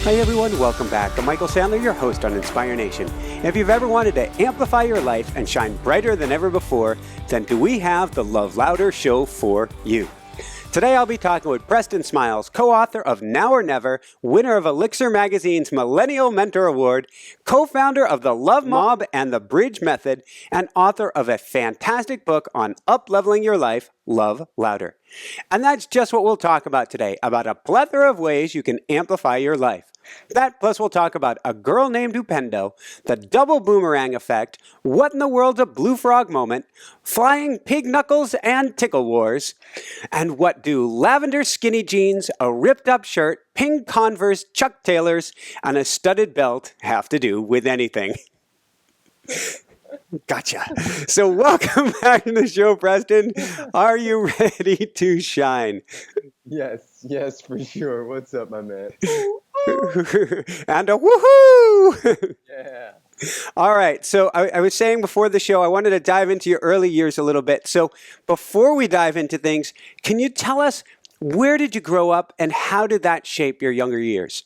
Hi everyone, welcome back. I'm Michael Sandler, your host on Inspire Nation. If you've ever wanted to amplify your life and shine brighter than ever before, then do we have the Love Louder show for you. Today I'll be talking with Preston Smiles, co-author of Now or Never, winner of Elixir Magazine's Millennial Mentor Award, co-founder of the Love Mob and the Bridge Method, and author of a fantastic book on up-leveling your life, Love Louder. And that's just what we'll talk about today, about a plethora of ways you can amplify your life. That plus we'll talk about a girl named Upendo, the double boomerang effect, what in the world's a blue frog moment, flying pig knuckles and tickle wars, and what do lavender skinny jeans, a ripped up shirt, pink Converse, Chuck Taylors, and a studded belt have to do with anything. Gotcha. So welcome back to the show, Preston. Are you ready to shine? Yes, for sure. What's up, my man? And a woohoo! Yeah. All right. So I was saying before the show, I wanted to dive into your early years a little bit. So before we dive into things, can you tell us where did you grow up and how did that shape your younger years?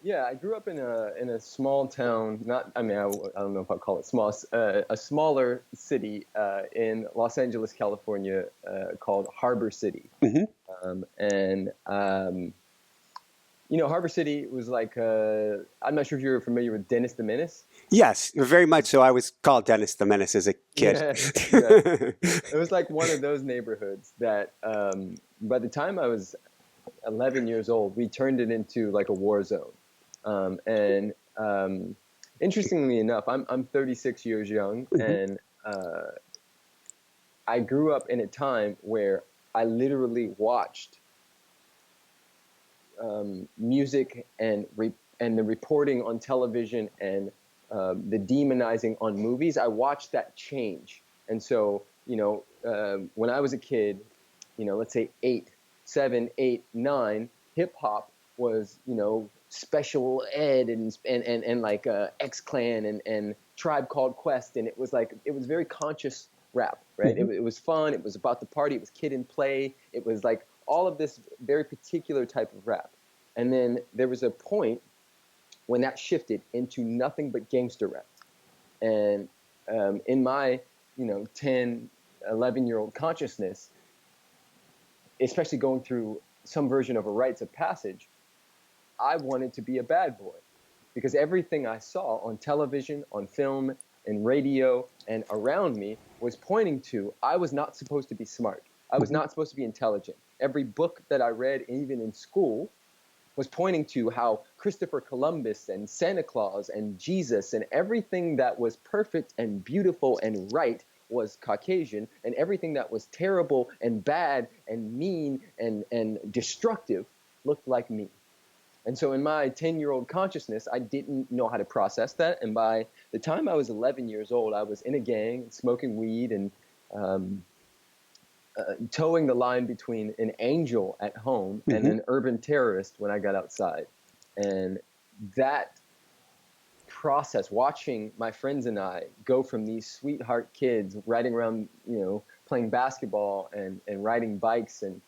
Yeah, I grew up in a small town. I don't know if I'll call it small. A smaller city in Los Angeles, California, called Harbor City. Mm-hmm. Harbor City was like. I'm not sure if you're familiar with Dennis the Menace. Yes, very much so. I was called Dennis the Menace as a kid. Yeah. It was like one of those neighborhoods that by the time I was 11 years old, we turned it into like a war zone. Interestingly enough, I'm 36 years young, and I grew up in a time where I literally watched music and the reporting on television and the demonizing on movies. I watched that change, and so when I was a kid, let's say 8, 7, 8, 9, hip hop was Special Ed and like X-Clan and Tribe Called Quest, and it was very conscious rap, right? Mm-hmm. It was fun. It was about the party. It was kid and play. It was like all of this very particular type of rap. And then there was a point when that shifted into nothing but gangster rap. And in my 10, 11-year-old consciousness, especially going through some version of a rites of passage, I wanted to be a bad boy because everything I saw on television, on film, and radio, and around me was pointing to I was not supposed to be smart. I was not supposed to be intelligent. Every book that I read, even in school, was pointing to how Christopher Columbus and Santa Claus and Jesus and everything that was perfect and beautiful and right was Caucasian, and everything that was terrible and bad and mean and destructive looked like me. And so in my 10-year-old consciousness, I didn't know how to process that. And by the time I was 11 years old, I was in a gang, smoking weed, and towing the line between an angel at home and an urban terrorist when I got outside. And that process, watching my friends and I go from these sweetheart kids riding around, playing basketball and riding bikes and,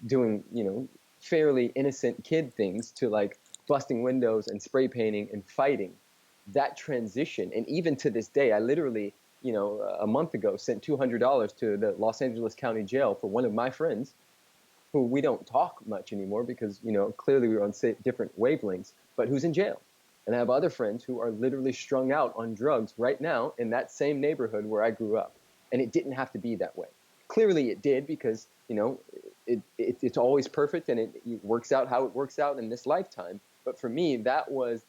doing, fairly innocent kid things to like busting windows and spray painting and fighting, that transition. And even to this day, I literally, a month ago sent $200 to the Los Angeles County Jail for one of my friends who we don't talk much anymore because, clearly we were on different wavelengths, but who's in jail. And I have other friends who are literally strung out on drugs right now in that same neighborhood where I grew up. And it didn't have to be that way. Clearly it did because, it's always perfect and it works out how it works out in this lifetime. But for me, that was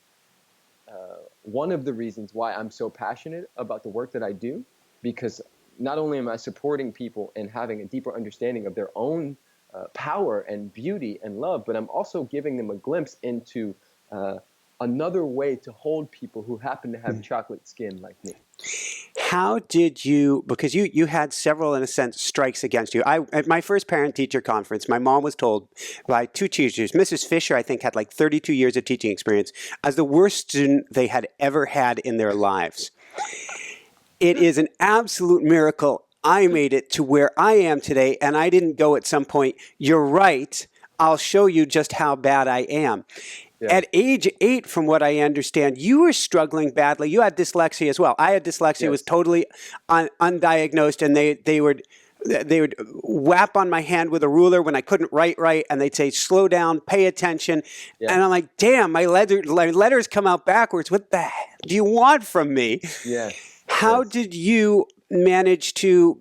one of the reasons why I'm so passionate about the work that I do, because not only am I supporting people and having a deeper understanding of their own power and beauty and love, but I'm also giving them a glimpse into another way to hold people who happen to have chocolate skin like me. How did you, because you had several, in a sense, strikes against you. At my first parent-teacher conference, my mom was told by two teachers, Mrs. Fisher, I think, had like 32 years of teaching experience, as the worst student they had ever had in their lives. It is an absolute miracle I made it to where I am today, and I didn't go at some point, you're right, I'll show you just how bad I am. Yeah. At age 8, from what I understand, you were struggling badly. You had dyslexia as well. I had dyslexia, was Yes. totally undiagnosed, and they would whap on my hand with a ruler when I couldn't write right, and they'd say, slow down, pay attention. Yeah. And I'm like, damn, my letters come out backwards. What the hell do you want from me? Yes. How Yes. did you manage to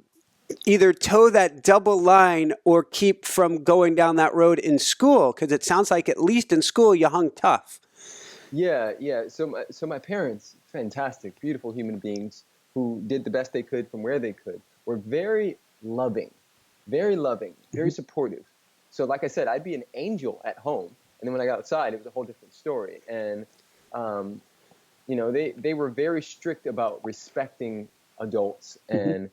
either toe that double line or keep from going down that road in school? Because it sounds like at least in school you hung tough. Yeah, yeah. So my parents, fantastic, beautiful human beings who did the best they could from where they could, were very loving, very supportive. So like I said, I'd be an angel at home, and then when I got outside, it was a whole different story. And they were very strict about respecting adults and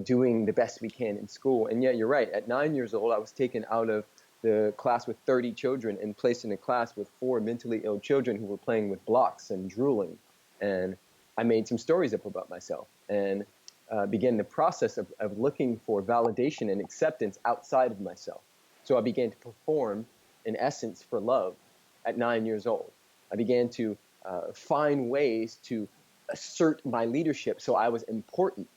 doing the best we can in school. And yeah, you're right. At 9 years old, I was taken out of the class with 30 children and placed in a class with 4 mentally ill children who were playing with blocks and drooling. And I made some stories up about myself and began the process of looking for validation and acceptance outside of myself. So I began to perform, in essence, for love at 9 years old. I began to find ways to assert my leadership so I was important.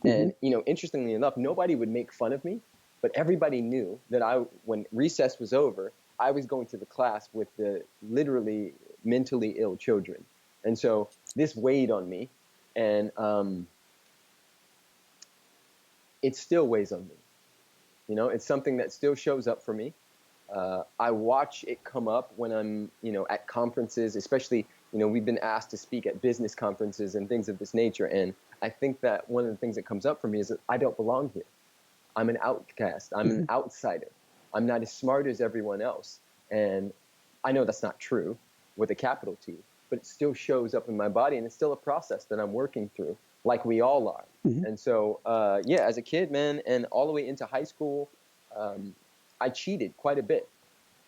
And, interestingly enough, nobody would make fun of me, but everybody knew that when recess was over, I was going to the class with the literally mentally ill children. And so this weighed on me, and it still weighs on me. It's something that still shows up for me. I watch it come up when I'm, at conferences, especially, we've been asked to speak at business conferences and things of this nature. And I think that one of the things that comes up for me is that I don't belong here. I'm an outcast. I'm an outsider. I'm not as smart as everyone else. And I know that's not true with a capital T, but it still shows up in my body, and it's still a process that I'm working through, like we all are. And so, as a kid, man, and all the way into high school, I cheated quite a bit.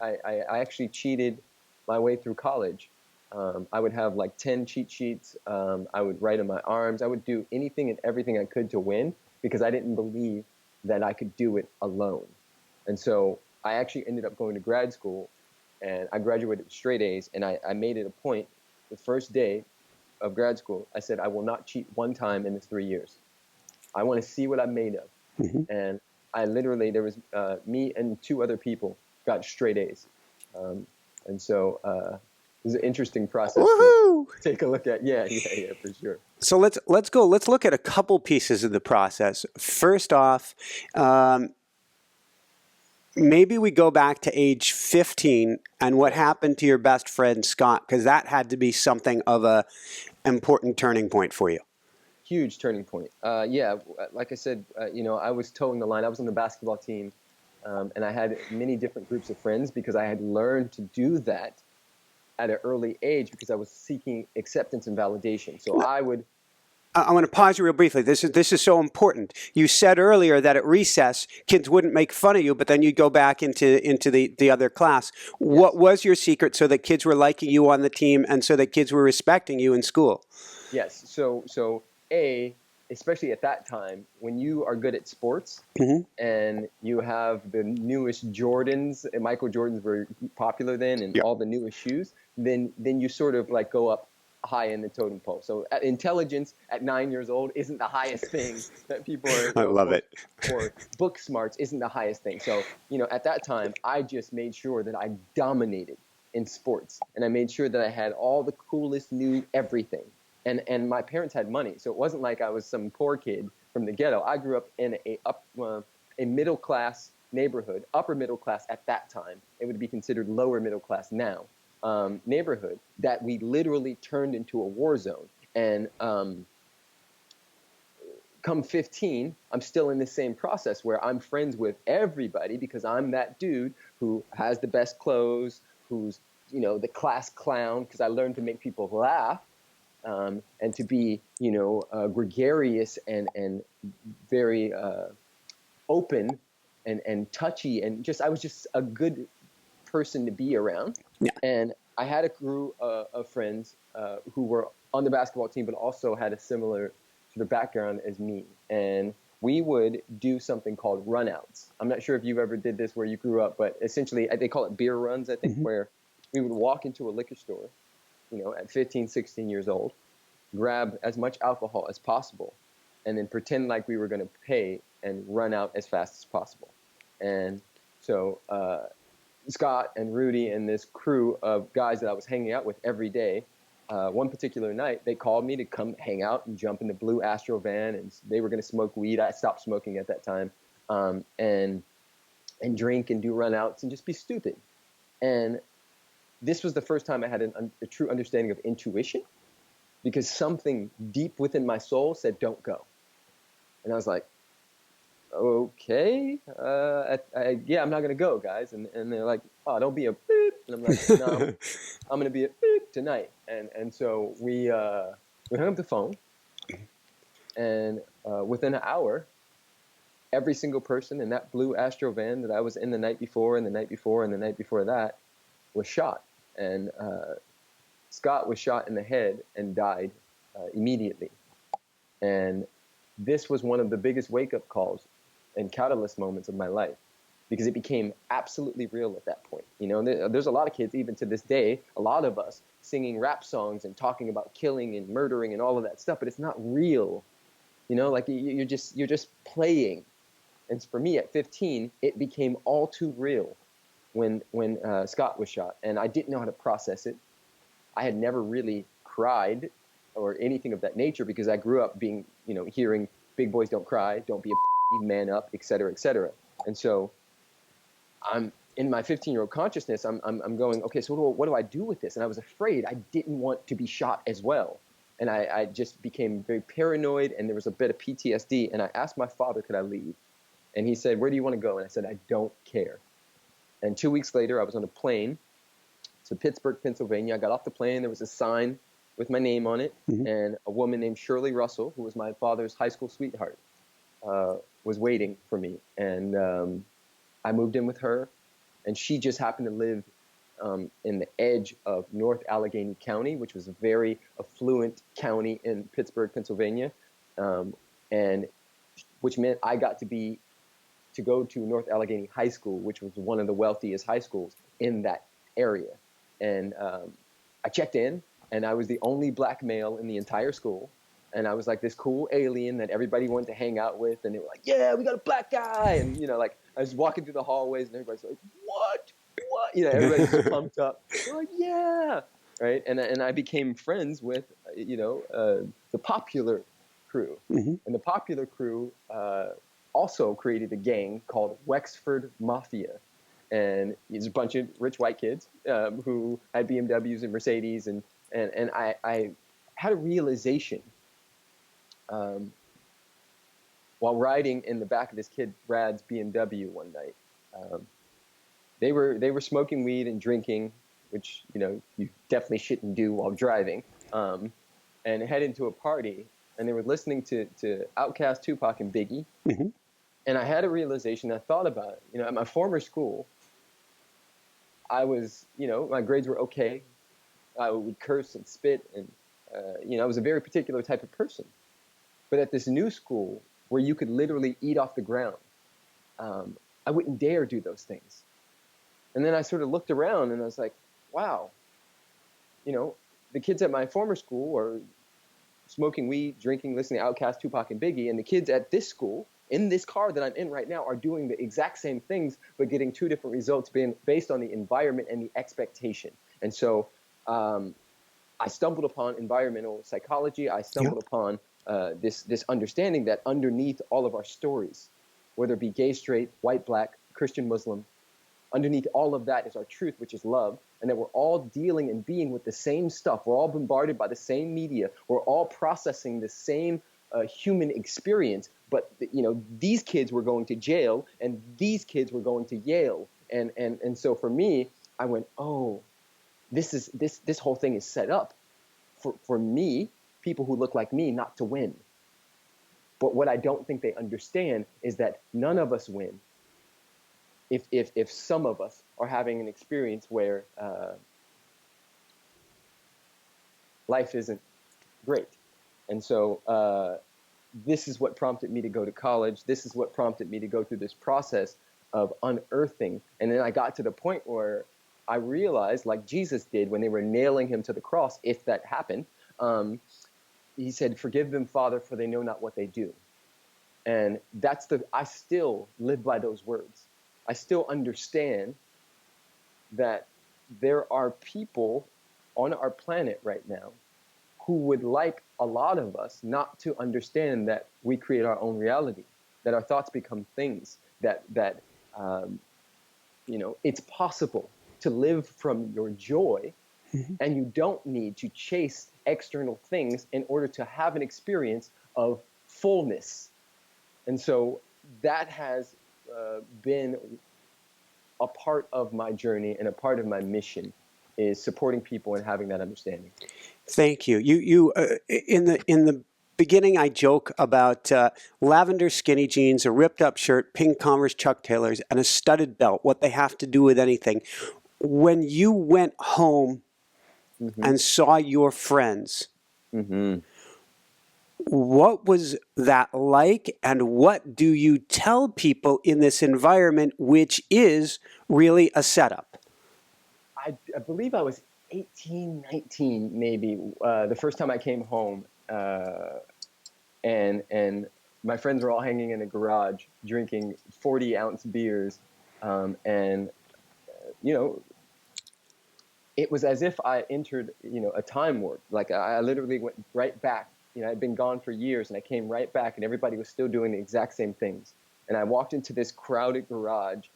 I actually cheated my way through college. I would have like 10 cheat sheets. I would write on my arms. I would do anything and everything I could to win because I didn't believe that I could do it alone. And so I actually ended up going to grad school, and I graduated with straight A's, and I made it a point the first day of grad school. I said, I will not cheat one time in the 3 years. I want to see what I'm made of. And I literally, there was me and 2 other people got straight A's. And so it was an interesting process to take a look at. Yeah, for sure. So let's go. Let's look at a couple pieces of the process. First off, maybe we go back to age 15 and what happened to your best friend, Scott, because that had to be something of a important turning point for you. Huge turning point. Like I said, I was towing the line. I was on the basketball team, and I had many different groups of friends because I had learned to do that at an early age because I was seeking acceptance and validation. So I want to pause you real briefly. This is so important. You said earlier that at recess, kids wouldn't make fun of you, but then you'd go back into the other class. Yes. What was your secret so that kids were liking you on the team and so that kids were respecting you in school? Yes. So especially at that time, when you are good at sports and you have the newest Jordans, and Michael Jordans were popular then, and all the newest shoes, then you sort of like go up high in the totem pole. So intelligence at 9 years old isn't the highest thing that people are. I love it. Or book smarts isn't the highest thing. So, at that time, I just made sure that I dominated in sports, and I made sure that I had all the coolest new everything. And my parents had money, so it wasn't like I was some poor kid from the ghetto. I grew up in a middle class neighborhood, upper middle class at that time. It would be considered lower middle class now. Neighborhood that we literally turned into a war zone. And come 15, I'm still in the same process where I'm friends with everybody because I'm that dude who has the best clothes, who's the class clown because I learned to make people laugh. And to be, gregarious and very open and touchy, and I was just a good person to be around. Yeah. And I had a crew of friends who were on the basketball team, but also had a similar sort of background as me. And we would do something called runouts. I'm not sure if you ever did this where you grew up, but essentially they call it beer runs, I think, where we would walk into a liquor store, at 15, 16 years old, grab as much alcohol as possible, and then pretend like we were going to pay and run out as fast as possible. And so Scott and Rudy and this crew of guys that I was hanging out with every day, one particular night, they called me to come hang out and jump in the blue Astro van, and they were going to smoke weed. I stopped smoking at that time, and drink and do runouts and just be stupid. And this was the first time I had a true understanding of intuition, because something deep within my soul said, don't go. And I was like, okay, yeah, I'm not going to go, guys. And they're like, oh, don't be a beep. And I'm like, no, I'm going to be a beep tonight. And so we hung up the phone, and within an hour, every single person in that blue Astro van that I was in the night before and the night before and the night before that was shot. And Scott was shot in the head and died immediately. And this was one of the biggest wake-up calls and catalyst moments of my life, because it became absolutely real at that point. There's a lot of kids, even to this day, a lot of us singing rap songs and talking about killing and murdering and all of that stuff, but it's not real. Like you're just playing. And for me at 15, it became all too real when Scott was shot, and I didn't know how to process it. I had never really cried or anything of that nature, because I grew up being, hearing big boys don't cry, don't be a man up, et cetera, et cetera. And so I'm in my 15-year-old consciousness, I'm going, okay, so what do I do with this? And I was afraid. I didn't want to be shot as well. And I just became very paranoid, and there was a bit of PTSD. And I asked my father, could I leave? And he said, where do you want to go? And I said, I don't care. And 2 weeks later, I was on a plane to Pittsburgh, Pennsylvania. I got off the plane. There was a sign with my name on it, and a woman named Shirley Russell, who was my father's high school sweetheart, was waiting for me. And I moved in with her, and she just happened to live in the edge of North Allegheny County, which was a very affluent county in Pittsburgh, Pennsylvania, and which meant I got to go to North Allegheny High School, which was one of the wealthiest high schools in that area. And I checked in, and I was the only black male in the entire school. And I was like this cool alien that everybody wanted to hang out with. And they were like, yeah, we got a black guy. And, I was walking through the hallways, and everybody's like, what? Everybody's just pumped up. They're like, yeah. Right. And I became friends with, the Popular crew. And the Popular crew also created a gang called Wexford Mafia. And it's a bunch of rich white kids who had BMWs and Mercedes. And I had a realization while riding in the back of this kid Brad's BMW one night. They were smoking weed and drinking, which you definitely shouldn't do while driving, and headed to a party. And they were listening to Outkast, Tupac, and Biggie. And I had a realization. I thought about it. At my former school, I was, my grades were okay. I would curse and spit, and I was a very particular type of person. But at this new school, where you could literally eat off the ground, I wouldn't dare do those things. And then I sort of looked around, and I was like, wow, the kids at my former school are smoking weed, drinking, listening to Outkast, Tupac, and Biggie, and the kids at this school, in this car that I'm in right now, are doing the exact same things, but getting two different results based on the environment and the expectation. And so I stumbled upon environmental psychology. I stumbled upon this understanding that underneath all of our stories, whether it be gay, straight, white, black, Christian, Muslim, underneath all of that is our truth, which is love, and that we're all dealing and being with the same stuff. We're all bombarded by the same media. We're all processing the same human experience. But these kids were going to jail, and these kids were going to Yale, and so for me, I went, oh, this whole thing is set up for me, people who look like me, not to win. But what I don't think they understand is that none of us win if some of us are having an experience where life isn't great. And so this is what prompted me to go to college. This is what prompted me to go through this process of unearthing. And then I got to the point where I realized, like Jesus did when they were nailing him to the cross, if that happened, he said, "Forgive them, Father, for they know not what they do." And I still live by those words. I still understand that there are people on our planet right now who would like a lot of us not to understand that we create our own reality, that our thoughts become things, that it's possible to live from your joy, and you don't need to chase external things in order to have an experience of fullness. And so that has been a part of my journey and a part of my mission, is supporting people and having that understanding. Thank you. You in the beginning, I joke about lavender skinny jeans, a ripped up shirt, pink Converse Chuck Taylors, and a studded belt. What they have to do with anything. When you went home and saw your friends, what was that like, and what do you tell people in this environment, which is really a setup? I believe I was 18, 19, maybe, the first time I came home, and my friends were all hanging in the garage drinking 40-ounce beers, and it was as if I entered, a time warp. Like I literally went right back. I'd been gone for years, and I came right back, and everybody was still doing the exact same things. And I walked into this crowded garage,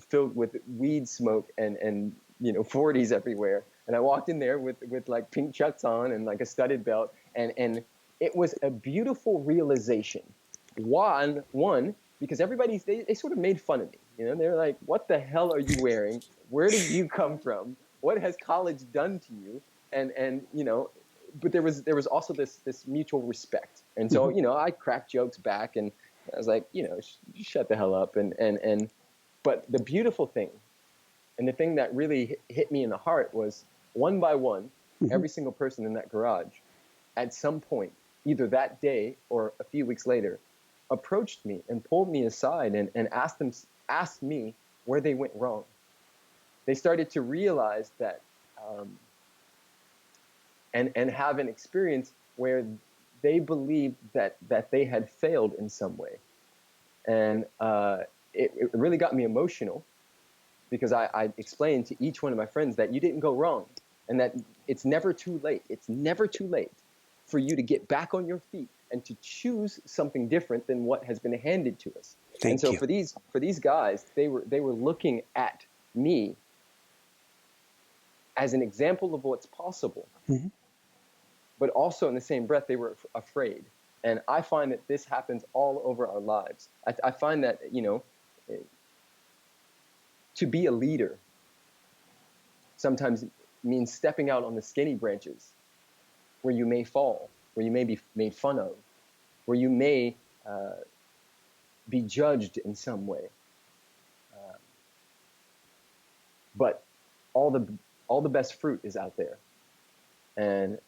filled with weed smoke and 40s everywhere. And I walked in there with like pink chucks on and like a studded belt, and it was a beautiful realization. One, because everybody, they sort of made fun of me. They're like, "What the hell are you wearing? Where did you come from? What has college done to you?" And but there was also this mutual respect. And so I cracked jokes back, and I was like, shut the hell up. And but the beautiful thing, and the thing that really hit me in the heart, was one by one, every single person in that garage, at some point, either that day or a few weeks later, approached me and pulled me aside and asked me where they went wrong. They started to realize that, and have an experience where they believed that they had failed in some way. And it really got me emotional, because I explained to each one of my friends that you didn't go wrong, and that it's never too late. It's never too late for you to get back on your feet and to choose something different than what has been handed to us. Thank you. For these guys, they were looking at me as an example of what's possible, but also in the same breath, they were afraid. And I find that this happens all over our lives. I find that, to be a leader sometimes means stepping out on the skinny branches where you may fall, where you may be made fun of, where you may be judged in some way. But all the best fruit is out there. And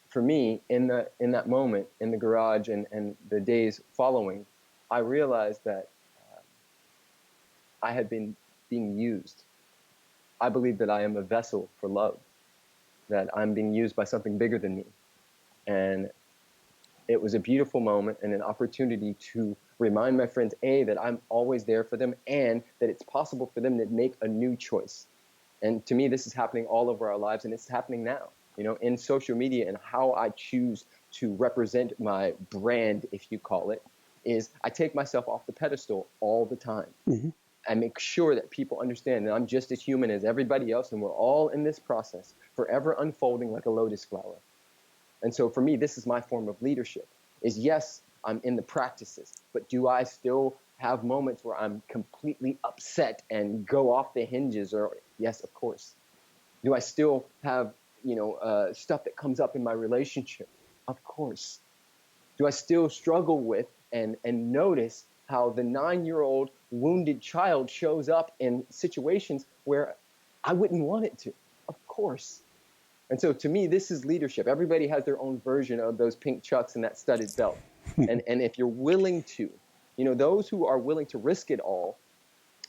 for me, in that moment, in the garage and the days following, I realized that I had been being used. I believe that I am a vessel for love, that I'm being used by something bigger than me. And it was a beautiful moment and an opportunity to remind my friends, A, that I'm always there for them, and that it's possible for them to make a new choice. And to me, this is happening all over our lives, and it's happening now, in social media. And how I choose to represent my brand, if you call it, is I take myself off the pedestal all the time. I make sure that people understand that I'm just as human as everybody else, and we're all in this process, forever unfolding like a lotus flower. And so for me, this is my form of leadership, is yes, I'm in the practices, but do I still have moments where I'm completely upset and go off the hinges? Or yes, of course. Do I still have, stuff that comes up in my relationship? Of course. Do I still struggle with and notice how the 9-year-old wounded child shows up in situations where I wouldn't want it to? Of course. And so to me, this is leadership. Everybody has their own version of those pink chucks and that studded belt. And if you're willing to, those who are willing to risk it all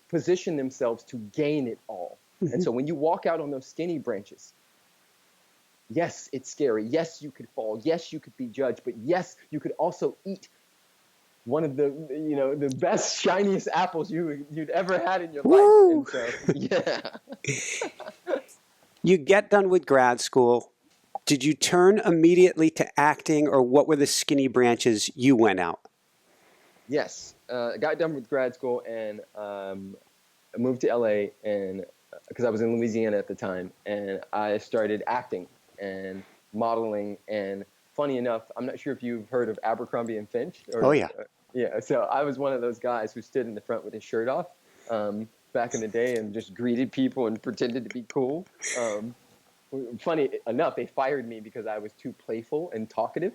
position themselves to gain it all. And so when you walk out on those skinny branches, yes, it's scary. Yes, you could fall. Yes, you could be judged. But yes, you could also eat one of the best, shiniest apples you'd ever had in your Woo! life. And so, yeah. You get done with grad school. Did you turn immediately to acting, or what were the skinny branches you went out? Yes. I got done with grad school and I moved to LA and because I was in Louisiana at the time, and I started acting and modeling. And funny enough, I'm not sure if you've heard of Abercrombie and Finch. Oh, yeah. Yeah. So I was one of those guys who stood in the front with his shirt off back in the day and just greeted people and pretended to be cool. Funny enough, they fired me because I was too playful and talkative.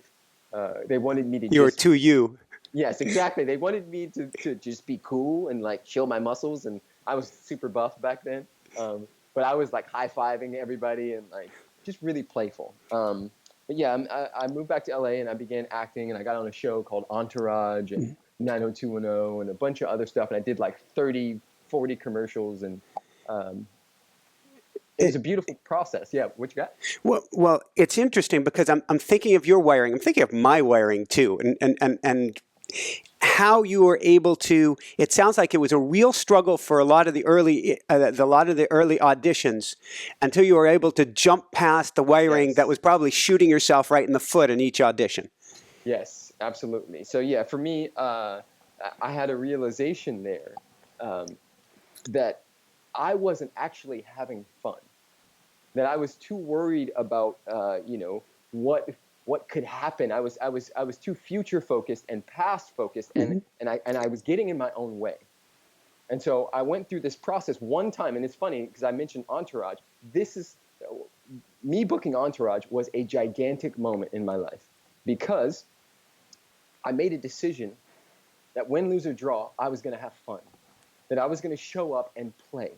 They wanted me to You were too you. Yes, exactly. They wanted me to just be cool and like show my muscles, and I was super buff back then. But I was like high-fiving everybody and like just really playful. But yeah, I moved back to LA and I began acting, and I got on a show called Entourage and 90210 and a bunch of other stuff. And I did like 30, 40 commercials, and it was a beautiful process. Yeah, what you got? Well, it's interesting because I'm thinking of your wiring. I'm thinking of my wiring too, and how you were able to. It sounds like it was a real struggle for a lot of the early auditions until you were able to jump past the wiring Yes. that was probably shooting yourself right in the foot in each audition. Yes, absolutely. So yeah, for me, I had a realization there that I wasn't actually having fun. That I was too worried about, what could happen. I was too future focused and past focused, and I was getting in my own way. And so I went through this process one time, and it's funny because I mentioned Entourage. Me booking Entourage was a gigantic moment in my life because I made a decision that win, lose, or draw, I was going to have fun, that I was going to show up and play,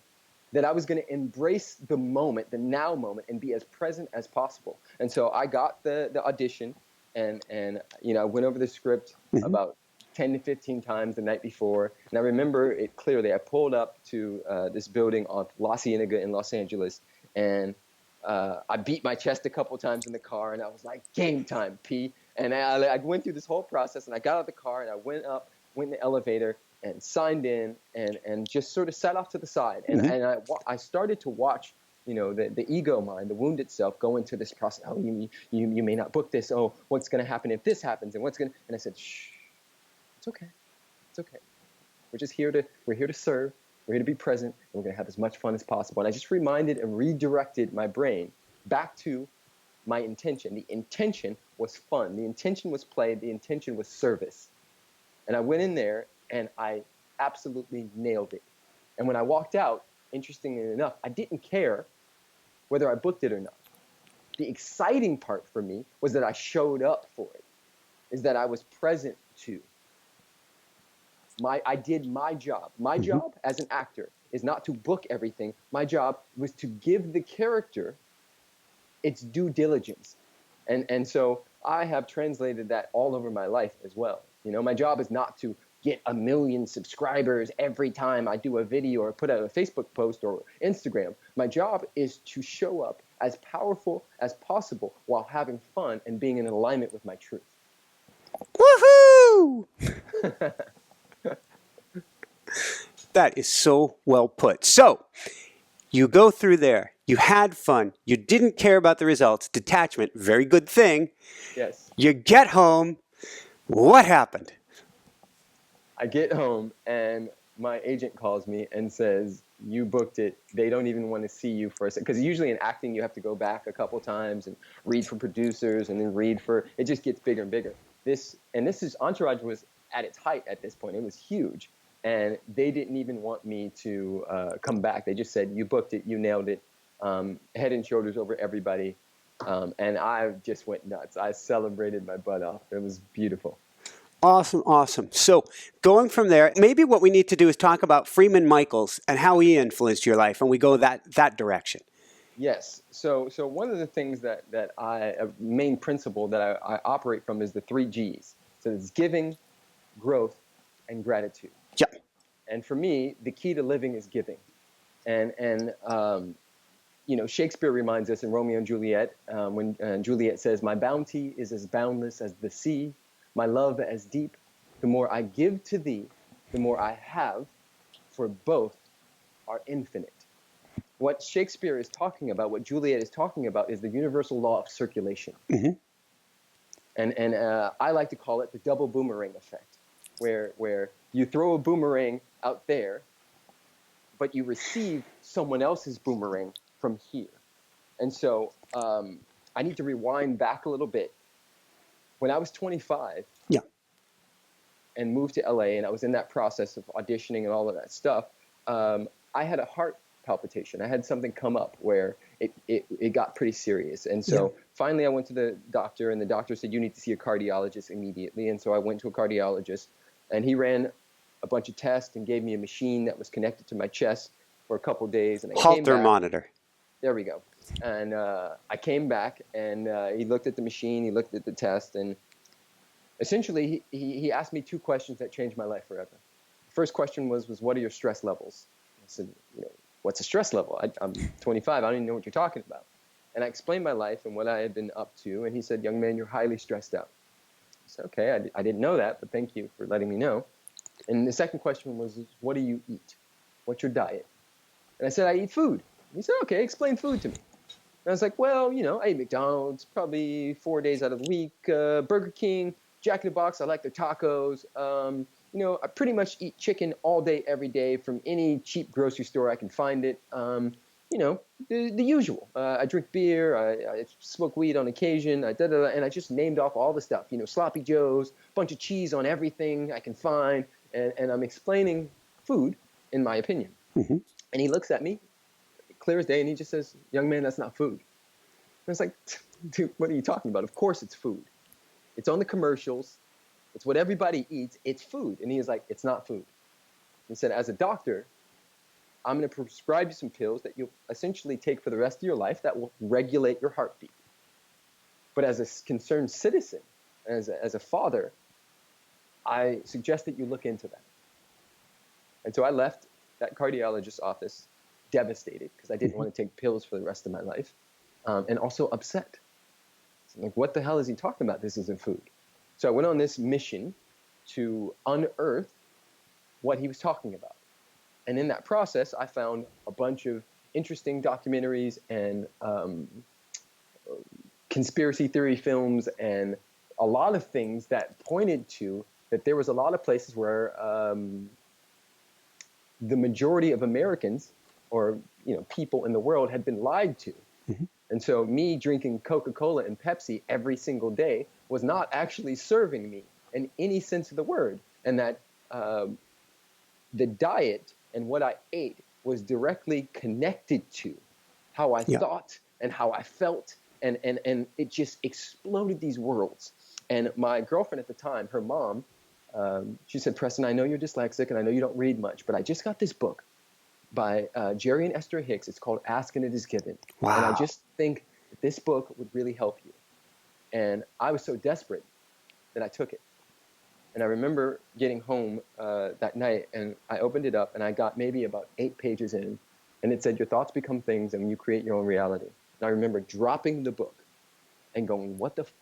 that I was going to embrace the moment, the now moment, and be as present as possible. And so I got the audition, and I went over the script about 10 to 15 times the night before. And I remember it clearly. I pulled up to this building on La Cienega in Los Angeles, and I beat my chest a couple times in the car, and I was like, game time, P. And I went through this whole process, and I got out of the car, and I went in the elevator, and signed in, and just sort of sat off to the side. And I started to watch, the ego mind, the wound itself, go into this process. Oh, you may not book this. Oh, what's going to happen if this happens? And and I said, shh, it's okay. It's okay. We're here to serve. We're here to be present, and we're going to have as much fun as possible. And I just reminded and redirected my brain back to my intention. The intention was fun. The intention was play. The intention was service. And I went in there, and I absolutely nailed it. And when I walked out, interestingly enough, I didn't care whether I booked it or not. The exciting part for me was that I showed up for it, is that I was present to. I did my job. My job as an actor is not to book everything. My job was to give the character its due diligence. And so I have translated that all over my life as well. My job is not to get 1 million subscribers every time I do a video or put out a Facebook post or Instagram. My job is to show up as powerful as possible while having fun and being in alignment with my truth. Woohoo! That is so well put. So, you go through there. You had fun. You didn't care about the results. Detachment, very good thing. Yes. You get home. What happened? I get home and my agent calls me and says, you booked it. They don't even want to see you for a second. Because usually in acting, you have to go back a couple times and read for producers and then it just gets bigger and bigger. Entourage was at its height at this point. It was huge. And they didn't even want me to come back. They just said, you booked it, you nailed it, head and shoulders over everybody. And I just went nuts. I celebrated my butt off. It was beautiful. Awesome, awesome. So going from there, maybe what we need to do is talk about Freeman Michaels and how he influenced your life, and we go that direction. Yes. So one of the things that a main principle that I operate from is the 3 Gs. So it's giving, growth, and gratitude. Yeah. And for me, the key to living is giving. And Shakespeare reminds us in Romeo and Juliet, when Juliet says, "My bounty is as boundless as the sea, my love as deep. The more I give to thee, the more I have, for both are infinite." What Shakespeare is talking about, what Juliet is talking about, is the universal law of circulation. Mm-hmm. And I like to call it the double boomerang effect, where you throw a boomerang out there, but you receive someone else's boomerang from here. And so I need to rewind back a little bit. When I was 25 Yeah. and moved to LA, and I was in that process of auditioning and all of that stuff, I had a heart palpitation. I had something come up where it got pretty serious. And so finally I went to the doctor, and the doctor said, "You need to see a cardiologist immediately." And so I went to a cardiologist, and he ran a bunch of tests and gave me a machine that was connected to my chest for a couple of days. And I came Holter back. monitor. There we go. And I came back, and he looked at the machine, he looked at the test, and essentially he asked me two questions that changed my life forever. The first question was what are your stress levels? I said, what's a stress level? I'm 25, I don't even know what you're talking about. And I explained my life and what I had been up to, and he said, "Young man, you're highly stressed out." I said, "Okay, I didn't know that, but thank you for letting me know." And the second question was, "What do you eat? What's your diet?" And I said, "I eat food." And he said, "Okay, explain food to me." And I was like, "Well, I eat McDonald's probably 4 days out of the week, Burger King, Jack in the Box, I like their tacos. I pretty much eat chicken all day, every day from any cheap grocery store I can find it. The usual. I drink beer, I smoke weed on occasion, and I just named off all the stuff. Sloppy Joes, bunch of cheese on everything I can find, and I'm explaining food, in my opinion. Mm-hmm. And he looks at me, clear as day, and he just says, "Young man, that's not food." And I was like, "Dude, what are you talking about? Of course it's food. It's on the commercials. It's what everybody eats. It's food." And he was like, "It's not food." He said, "As a doctor, I'm going to prescribe you some pills that you'll essentially take for the rest of your life that will regulate your heartbeat. But as a concerned citizen, as a father, I suggest that you look into that." And so I left that cardiologist's office devastated because I didn't want to take pills for the rest of my life, and also upset. So I'm like, what the hell is he talking about? This isn't food. So I went on this mission to unearth what he was talking about. And in that process, I found a bunch of interesting documentaries and conspiracy theory films and a lot of things that pointed to that there was a lot of places where the majority of Americans or people in the world had been lied to. Mm-hmm. And so me drinking Coca-Cola and Pepsi every single day was not actually serving me in any sense of the word. And that the diet and what I ate was directly connected to how I thought and how I felt. And it just exploded these worlds. And my girlfriend at the time, her mom, she said, "Preston, I know you're dyslexic and I know you don't read much, but I just got this book by Jerry and Esther Hicks. It's called Ask and It Is Given." Wow. And I just think that this book would really help you. And I was so desperate that I took it. And I remember getting home that night, and I opened it up, and I got maybe about 8 pages in, and it said, "Your thoughts become things, and you create your own reality." And I remember dropping the book and going, "What the f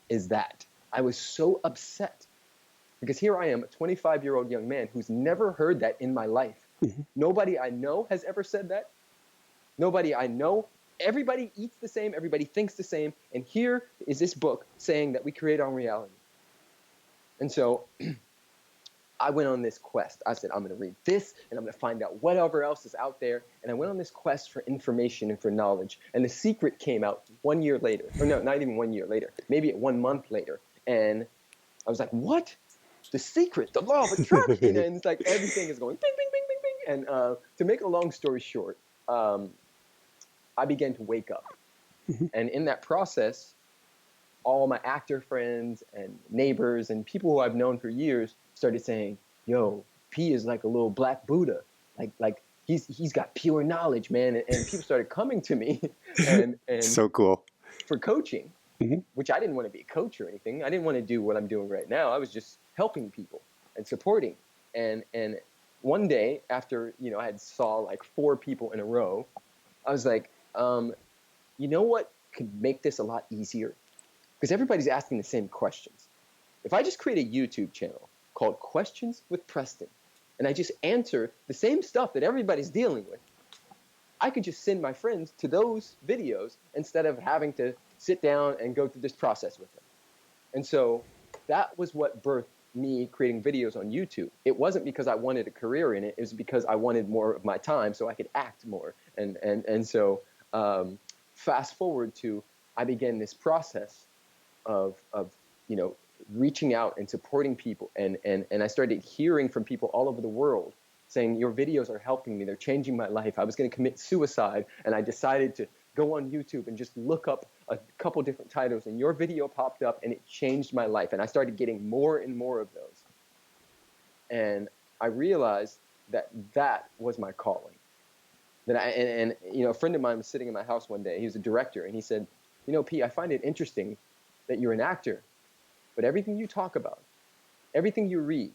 is that?" I was so upset because here I am, a 25-year-old young man who's never heard that in my life. Mm-hmm. Nobody I know has ever said that. Nobody I know. Everybody eats the same. Everybody thinks the same. And here is this book saying that we create our own reality. And so I went on this quest. I said, I'm going to read this, and I'm going to find out whatever else is out there. And I went on this quest for information and for knowledge. And The Secret came out 1 year later. Or no, not even 1 year later. Maybe 1 month later. And I was like, what? The Secret, the law of attraction. And it's like everything is going bing, bing, bing, bing, bing. And to make a long story short, I began to wake up. Mm-hmm. And in that process, all my actor friends and neighbors and people who I've known for years started saying, "Yo, P is like a little black Buddha. Like he's got pure knowledge, man." And people started coming to me and so cool for coaching. which I didn't want to be a coach or anything. I didn't want to do what I'm doing right now. I was just helping people and supporting. And one day after, I had saw like 4 people in a row, I was like, you know what could make this a lot easier? Because everybody's asking the same questions. If I just create a YouTube channel called Questions with Preston, and I just answer the same stuff that everybody's dealing with, I could just send my friends to those videos instead of having to sit down and go through this process with them. And so that was what birthed me creating videos on YouTube. It wasn't because I wanted a career in it. It was because I wanted more of my time so I could act more. And so fast forward to, I began this process of reaching out and supporting people. And I started hearing from people all over the world saying, your videos are helping me. They're changing my life. I was going to commit suicide, and I decided to go on YouTube and just look up a couple different titles, and your video popped up, and it changed my life. And I started getting more and more of those. And I realized that that was my calling. That a friend of mine was sitting in my house one day. He was a director, and he said, P, I find it interesting that you're an actor, but everything you talk about, everything you read,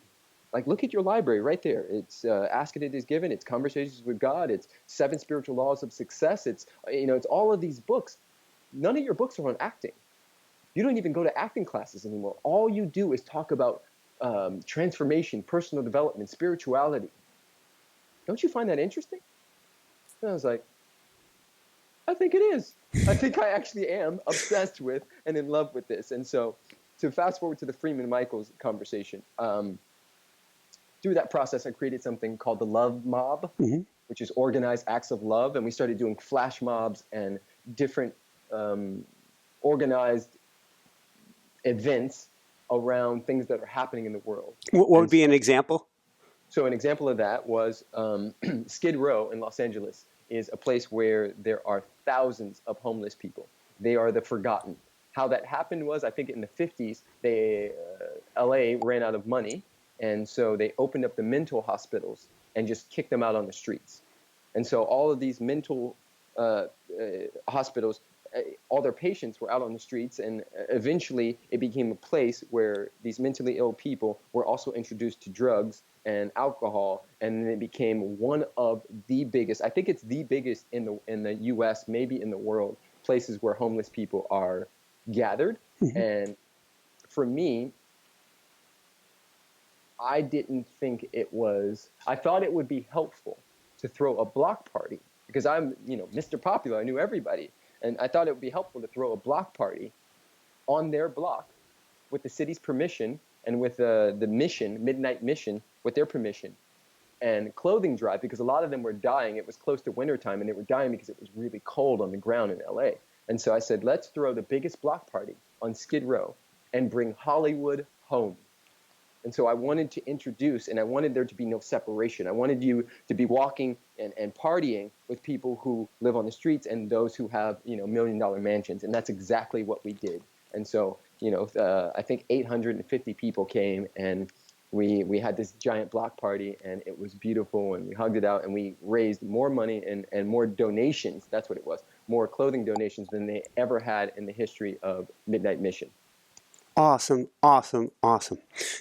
like, look at your library right there. It's Ask and It Is Given. It's Conversations with God. It's 7 Spiritual Laws of Success. It's, it's all of these books. None of your books are on acting. You don't even go to acting classes anymore. All you do is talk about transformation, personal development, spirituality. Don't you find that interesting? And I was like, I think it is. I think I actually am obsessed with and in love with this. And so to fast forward to the Freeman Michaels conversation, through that process, I created something called the Love Mob, which is organized acts of love. And we started doing flash mobs and different organized events around things that are happening in the world. What would be an example? So an example of that was Skid Row in Los Angeles is a place where there are thousands of homeless people. They are the forgotten. How that happened was, I think in the 50s, LA ran out of money. And so they opened up the mental hospitals and just kicked them out on the streets. And so all of these mental hospitals, all their patients were out on the streets. And eventually it became a place where these mentally ill people were also introduced to drugs and alcohol. And then it became one of the biggest, I think it's the biggest in the US, maybe in the world, places where homeless people are gathered. And for me, I didn't think I thought it would be helpful to throw a block party because I'm, Mr. Popular. I knew everybody. And I thought it would be helpful to throw a block party on their block with the city's permission and with the mission, Midnight Mission, with their permission, and clothing drive because a lot of them were dying. It was close to wintertime and they were dying because it was really cold on the ground in LA. And so I said, let's throw the biggest block party on Skid Row and bring Hollywood home. And so I wanted to introduce, and I wanted there to be no separation. I wanted you to be walking and partying with people who live on the streets and those who have, $1 million mansions. And that's exactly what we did. And so, I think 850 people came and we had this giant block party and it was beautiful and we hugged it out and we raised more money and more donations. That's what it was. More clothing donations than they ever had in the history of Midnight Mission. Awesome.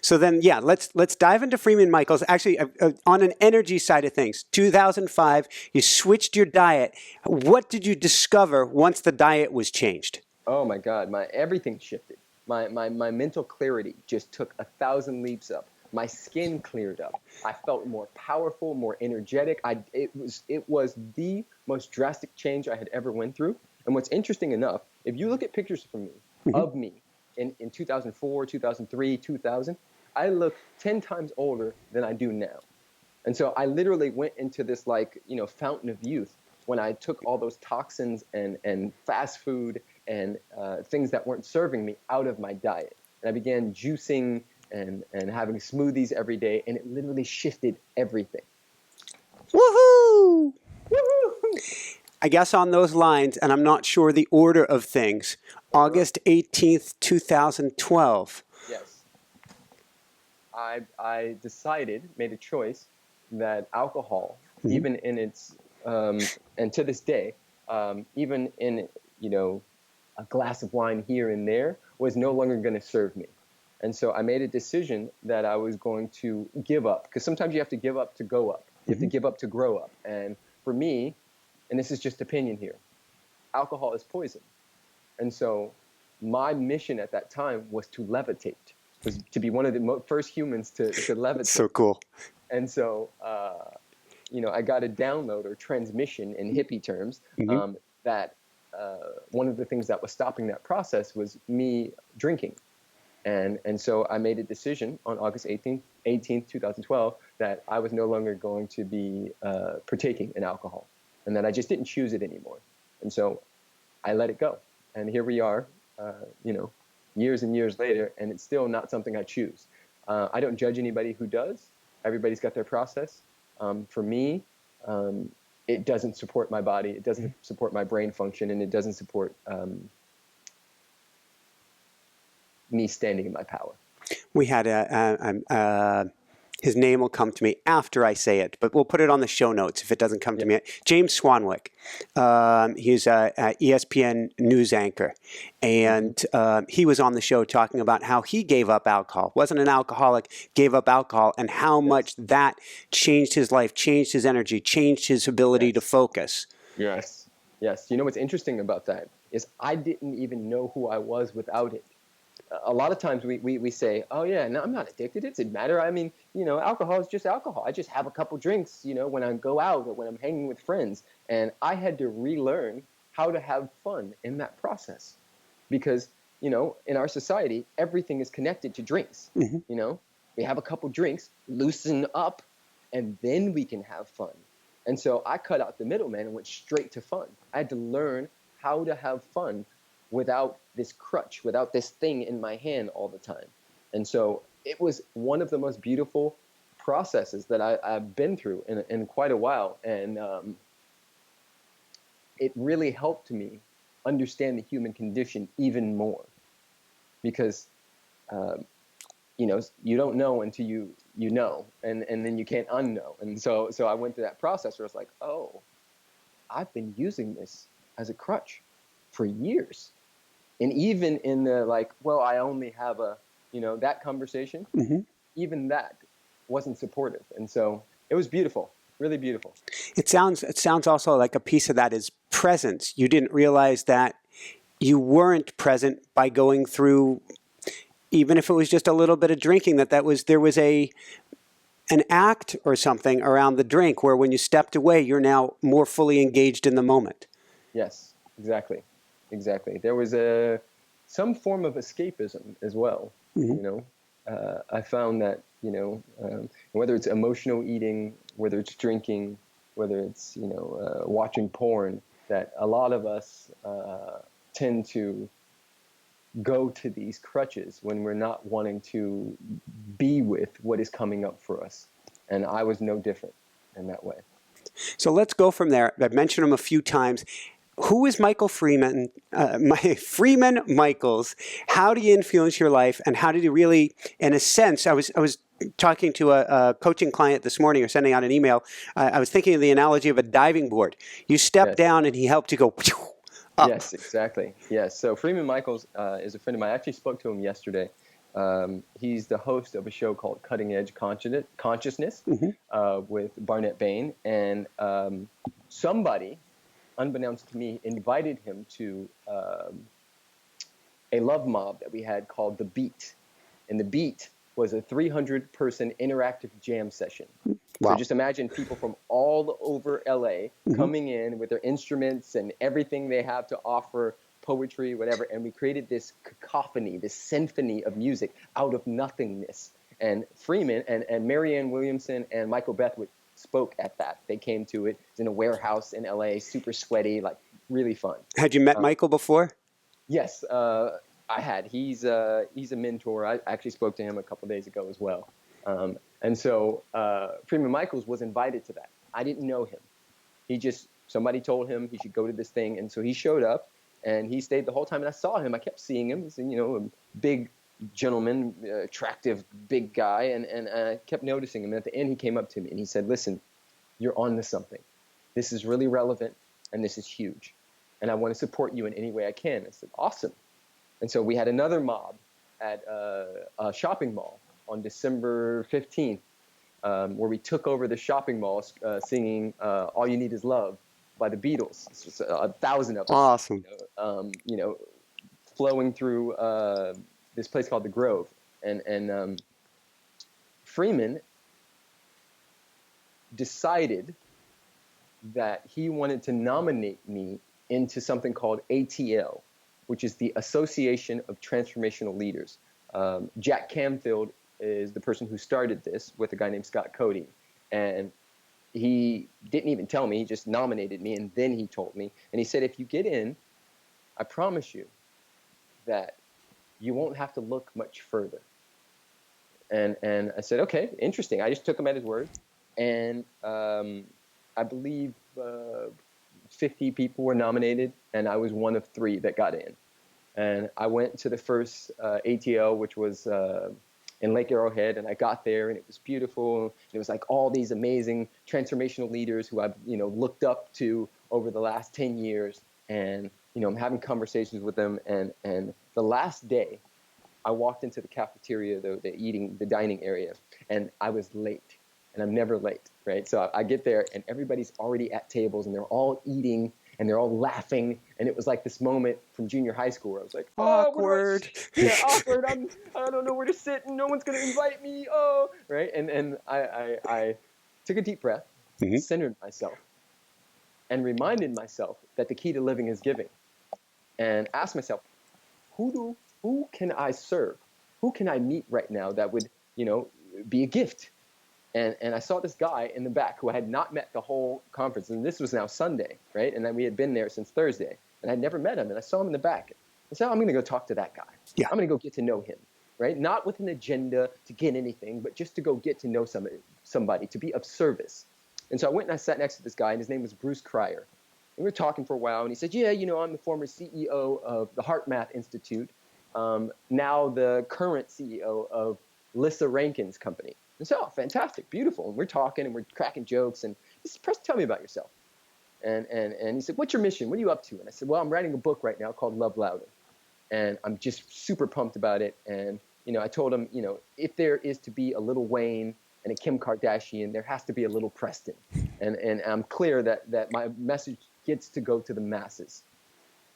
So then, let's dive into Freeman Michaels. Actually, on an energy side of things, 2005, you switched your diet. What did you discover once the diet was changed? Oh my God, everything shifted. My mental clarity just took 1,000 leaps up. My skin cleared up. I felt more powerful, more energetic. It was the most drastic change I had ever went through. And what's interesting enough, if you look at pictures of me, in 2004, 2003, 2000, I look 10 times older than I do now. And so I literally went into this fountain of youth when I took all those toxins and fast food and things that weren't serving me out of my diet. And I began juicing and having smoothies every day, and it literally shifted everything. Woohoo! Woohoo! I guess on those lines, and I'm not sure the order of things, August 18th, 2012. Yes. I made a choice that alcohol, even in its, and to this day, even in, a glass of wine here and there was no longer going to serve me. And so I made a decision that I was going to give up, because sometimes you have to give up to go up. You have to give up to grow up. And for me, and this is just opinion here, alcohol is poison. And so my mission at that time was to levitate, was to be one of the first humans to levitate. So cool. And so, I got a download or transmission in hippie terms, that one of the things that was stopping that process was me drinking. And so I made a decision on August 18th, 2012, that I was no longer going to be partaking in alcohol, and that I just didn't choose it anymore. And so I let it go. And here we are, years and years later, and it's still not something I choose. I don't judge anybody who does. Everybody's got their process. For me, it doesn't support my body. It doesn't support my brain function, and it doesn't support me standing in my power. We had his name will come to me after I say it, but we'll put it on the show notes if it doesn't come to me. James Swanwick. He's a ESPN news anchor, and he was on the show talking about how he gave up alcohol, wasn't an alcoholic, gave up alcohol, and how much that changed his life, changed his energy, changed his ability to focus. Yes. You know what's interesting about that is I didn't even know who I was without it. A lot of times we say, oh yeah, no, I'm not addicted. It doesn't matter. I mean, alcohol is just alcohol. I just have a couple drinks, when I go out or when I'm hanging with friends. And I had to relearn how to have fun in that process, because, in our society, everything is connected to drinks. We have a couple drinks, loosen up, and then we can have fun. And so I cut out the middleman and went straight to fun. I had to learn how to have fun without this crutch, without this thing in my hand all the time. And so it was one of the most beautiful processes that I've been through in quite a while. And it really helped me understand the human condition even more, because, you don't know until you know, and then you can't unknow. And so I went through that process where I was like, oh, I've been using this as a crutch for years. And even in the I only have that conversation, even that wasn't supportive. And so it was beautiful, really beautiful. It sounds also like a piece of that is presence. You didn't realize that you weren't present by going through, even if it was just a little bit of drinking, there was an act or something around the drink where when you stepped away, you're now more fully engaged in the moment. Yes, exactly. There was some form of escapism as well. I found that, whether it's emotional eating, whether it's drinking, whether it's, watching porn, that a lot of us tend to go to these crutches when we're not wanting to be with what is coming up for us. And I was no different in that way. So let's go from there. I've mentioned him a few times. Who is Michael Freeman? Freeman Michaels. How do you influence your life, and how did you really, in a sense, I was talking to a coaching client this morning, or sending out an email. I was thinking of the analogy of a diving board. You step down, and he helped you go up. Yes, exactly. Yes. So Freeman Michaels is a friend of mine. I actually spoke to him yesterday. He's the host of a show called Cutting Edge Consciousness with Barnett Bain, and somebody, unbeknownst to me, invited him to a love mob that we had called The Beat. And The Beat was a 300-person interactive jam session. Wow. So just imagine people from all over LA coming in with their instruments and everything they have to offer, poetry, whatever. And we created this cacophony, this symphony of music out of nothingness. And Freeman and Marianne Williamson and Michael Bethwick spoke at that. They came to it. It was in a warehouse in LA, super sweaty, really fun. Had you met Michael before? Yes, I had. He's a mentor. I actually spoke to him a couple days ago as well. And so Freeman Michaels was invited to that. I didn't know him. Somebody told him he should go to this thing. And so he showed up, and he stayed the whole time. And I saw him. I kept seeing him. He's, a big gentleman, attractive, big guy. And I kept noticing him. And at the end, he came up to me and he said, listen, you're on to something. This is really relevant, and this is huge. and I want to support you in any way I can. I said, awesome. And so we had another mob at a shopping mall on December 15th, where we took over the shopping mall singing All You Need Is Love by the Beatles. This was 1,000 of us. Awesome. Flowing through this place called the Grove. And Freeman decided that he wanted to nominate me into something called ATL, which is the Association of Transformational Leaders. Jack Canfield is the person who started this with a guy named Scott Cody. And he didn't even tell me, he just nominated me, and then he told me. And he said, if you get in, I promise you that you won't have to look much further. And I said, okay, interesting. I just took him at his word. And I believe 50 people were nominated, and I was one of 3 that got in. And I went to the first ATL, which was in Lake Arrowhead, and I got there, and it was beautiful. And it was like all these amazing transformational leaders who I've looked up to over the last 10 years. And I'm having conversations with them. And the last day, I walked into the cafeteria, the dining area, and I was late. And I'm never late, right? So I get there, and everybody's already at tables, and they're all eating, and they're all laughing. And it was like this moment from junior high school where I was like, awkward. Awkward. I don't know where to sit, and no one's going to invite me. Oh, right? And I took a deep breath, centered myself, and reminded myself that the key to living is giving. And asked myself, who can I serve? Who can I meet right now that would, be a gift? And I saw this guy in the back who I had not met the whole conference. And this was now Sunday, right? And then we had been there since Thursday. And I'd never met him. And I saw him in the back. I said, I'm going to go talk to that guy. Yeah. I'm going to go get to know him, right? Not with an agenda to get anything, but just to go get to know somebody, to be of service. And so I went and I sat next to this guy, and his name was Bruce Cryer. And we were talking for a while, and he said, yeah, I'm the former CEO of the Heart Math Institute, now the current CEO of Lissa Rankin's company. And so, fantastic, beautiful. And we're talking, and we're cracking jokes, and he said, Preston, tell me about yourself. And he said, what's your mission? What are you up to? And I said, well, I'm writing a book right now called Love Louder. And I'm just super pumped about it. And, I told him, if there is to be a little Wayne and a Kim Kardashian, there has to be a little Preston. And I'm clear that my message gets to go to the masses.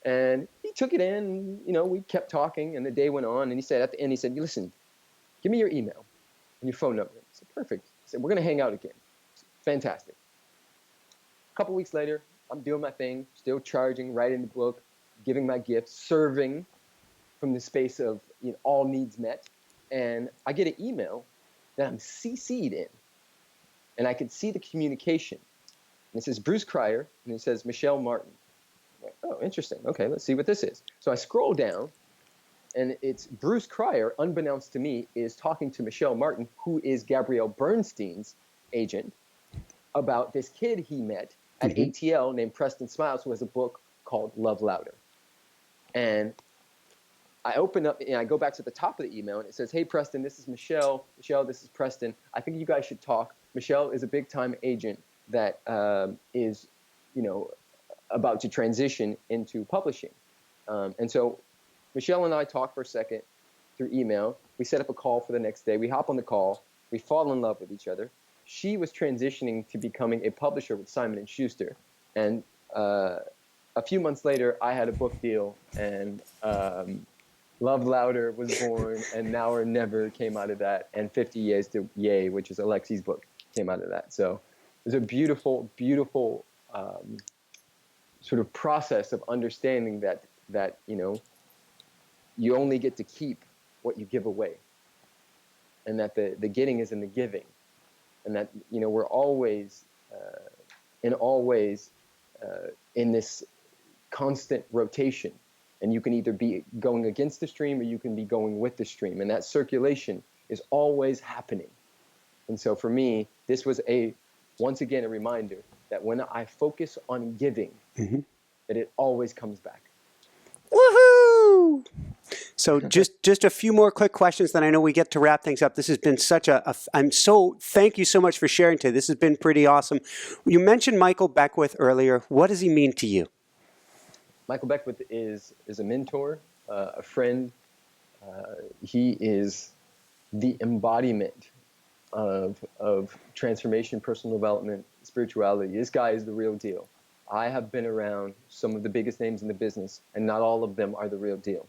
And he took it in, we kept talking, and the day went on, and he said, at the end, he said, listen, give me your email and your phone number. I said, perfect. He said, we're going to hang out again. Said, fantastic. A couple weeks later, I'm doing my thing, still charging, writing the book, giving my gifts, serving from the space of all needs met. And I get an email that I'm CC'd in, and I could see the communication. And it says Bruce Cryer, and it says Michelle Martin. I'm like, oh, interesting. Okay, let's see what this is. So I scroll down, and it's Bruce Cryer, unbeknownst to me, is talking to Michelle Martin, who is Gabrielle Bernstein's agent, about this kid he met at ATL named Preston Smiles, who has a book called Love Louder. And I open up, and I go back to the top of the email, and it says, hey, Preston, this is Michelle. Michelle, this is Preston. I think you guys should talk. Michelle is a big-time agent that is, about to transition into publishing. And so Michelle and I talk for a second through email. We set up a call for the next day. We hop on the call. We fall in love with each other. She was transitioning to becoming a publisher with Simon & Schuster. And a few months later, I had a book deal, and Love Louder was born, and Now or Never came out of that, and 50 Years to Yay, which is Alexi's book, came out of that. So it was a beautiful, beautiful sort of process of understanding that you only get to keep what you give away, and that the getting is in the giving, and that we're always in all ways in this constant rotation. And you can either be going against the stream, or you can be going with the stream. And that circulation is always happening. And so for me, this was once again, a reminder that when I focus on giving, that it always comes back. Woohoo! So just a few more quick questions, then I know we get to wrap things up. This has been such thank you so much for sharing today. This has been pretty awesome. You mentioned Michael Beckwith earlier. What does he mean to you? Michael Beckwith is a mentor, a friend. He is the embodiment of transformation, personal development, spirituality. This guy is the real deal. I have been around some of the biggest names in the business, and not all of them are the real deal.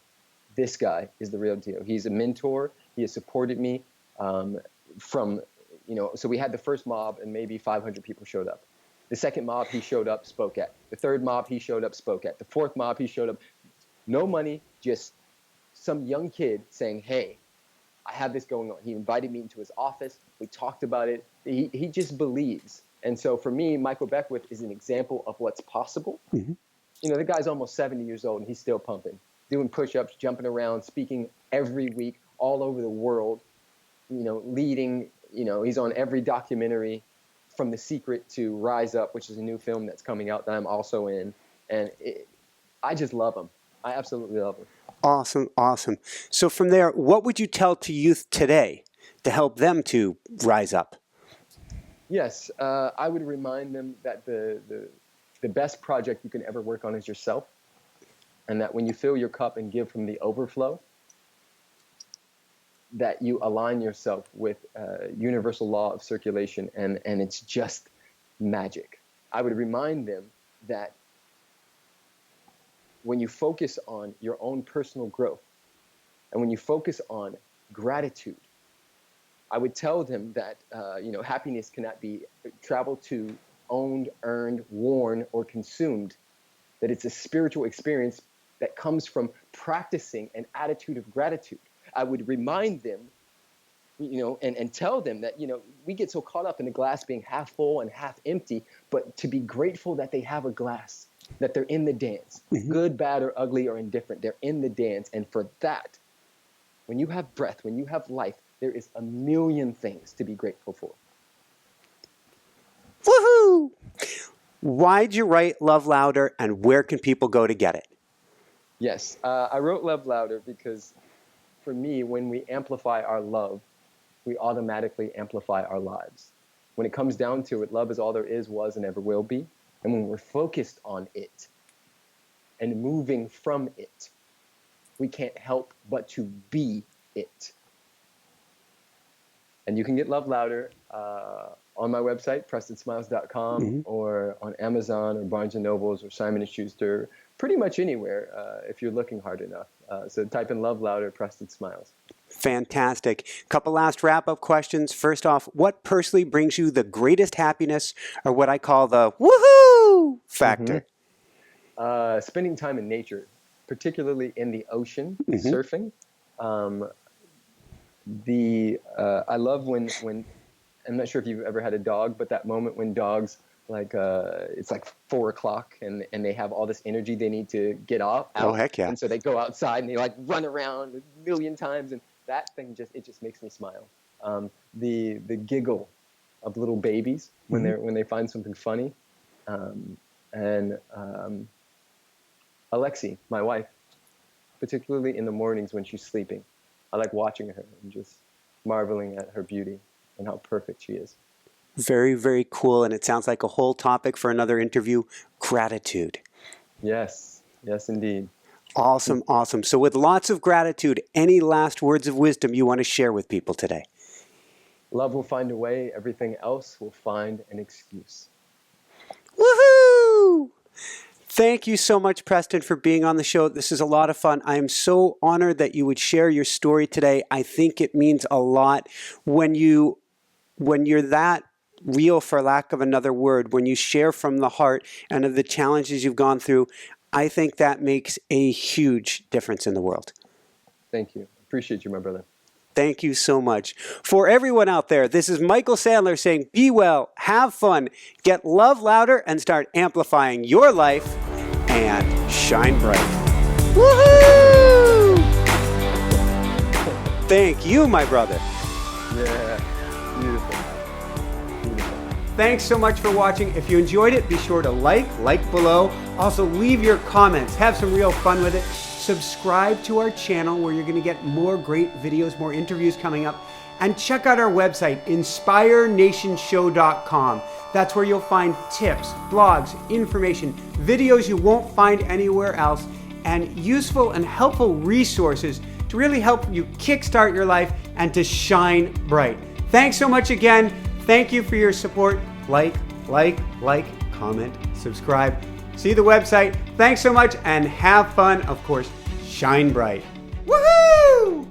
This guy is the real deal. He's a mentor. He has supported me so we had the first mob and maybe 500 people showed up. The second mob he showed up, spoke at. The third mob he showed up, spoke at. The fourth mob he showed up. No money, just some young kid saying, hey, I have this going on. He invited me into his office. We talked about it. He just believes. And so for me, Michael Beckwith is an example of what's possible. Mm-hmm. The guy's almost 70 years old and he's still pumping, doing push-ups, jumping around, speaking every week all over the world, leading, he's on every documentary from The Secret to Rise Up, which is a new film that's coming out that I'm also in. And I just love him. I absolutely love him. Awesome, awesome. So from there, what would you tell to youth today to help them to rise up? Yes, I would remind them that the best project you can ever work on is yourself, and that when you fill your cup and give from the overflow, that you align yourself with universal law of circulation, and it's just magic. I would remind them that when you focus on your own personal growth, and when you focus on gratitude, I would tell them that happiness cannot be traveled to, owned, earned, worn, or consumed. That it's a spiritual experience that comes from practicing an attitude of gratitude. I would remind them, and tell them that, we get so caught up in the glass being half full and half empty, but to be grateful that they have a glass, that they're in the dance, mm-hmm. good, bad, or ugly, or indifferent. They're in the dance. And for that, when you have breath, when you have life, there is a million things to be grateful for. Woohoo! Why'd you write Love Louder, and where can people go to get it? Yes, I wrote Love Louder because for me, when we amplify our love, we automatically amplify our lives. When it comes down to it, love is all there is, was, and ever will be. And when we're focused on it and moving from it, we can't help but to be it. And you can get Love Louder on my website, PrestonSmiles.com, mm-hmm. or on Amazon or Barnes & Nobles or Simon & Schuster, pretty much anywhere if you're looking hard enough. So type in Love Louder, Preston Smiles. Fantastic. Couple last wrap-up questions. First off, what personally brings you the greatest happiness, or what I call the woohoo factor? Mm-hmm. Spending time in nature, particularly in the ocean, mm-hmm. surfing. I love when I'm not sure if you've ever had a dog, but that moment when dogs it's like 4 o'clock and they have all this energy they need to get out. Oh, heck yeah. And so they go outside and they run around a million times, and that thing just makes me smile. The giggle of little babies when mm-hmm. when they find something funny. And Alexi, my wife, particularly in the mornings when she's sleeping, I like watching her and just marveling at her beauty and how perfect she is. Very, very cool. And it sounds like a whole topic for another interview, gratitude. Yes. Yes, indeed. Awesome, awesome. So with lots of gratitude, any last words of wisdom you want to share with people today? Love will find a way. Everything else will find an excuse. Woohoo! Thank you so much, Preston, for being on the show. This is a lot of fun. I am so honored that you would share your story today. I think it means a lot when you're that real, for lack of another word, when you share from the heart and of the challenges you've gone through. I think that makes a huge difference in the world. Thank you. Appreciate you, my brother. Thank you so much. For everyone out there, this is Michael Sandler saying, be well, have fun, get love louder, and start amplifying your life and shine bright. Woohoo! Thank you, my brother. Yeah, beautiful. Thanks so much for watching. If you enjoyed it, be sure to like below. Also, leave your comments. Have some real fun with it. Subscribe to our channel where you're going to get more great videos, more interviews coming up. And check out our website, inspirenationshow.com. That's where you'll find tips, blogs, information, videos you won't find anywhere else, and useful and helpful resources to really help you kickstart your life and to shine bright. Thanks so much again. Thank you for your support. Like, comment, subscribe. See the website. Thanks so much and have fun. Of course, shine bright. Woohoo!